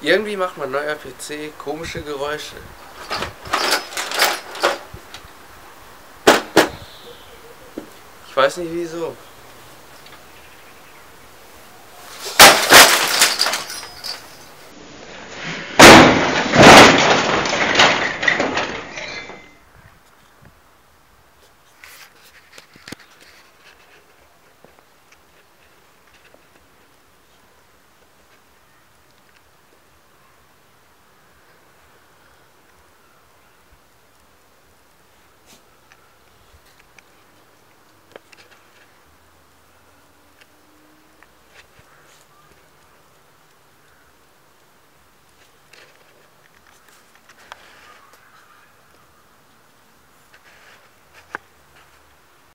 Irgendwie macht mein neuer PC komische Geräusche. Ich weiß nicht wieso.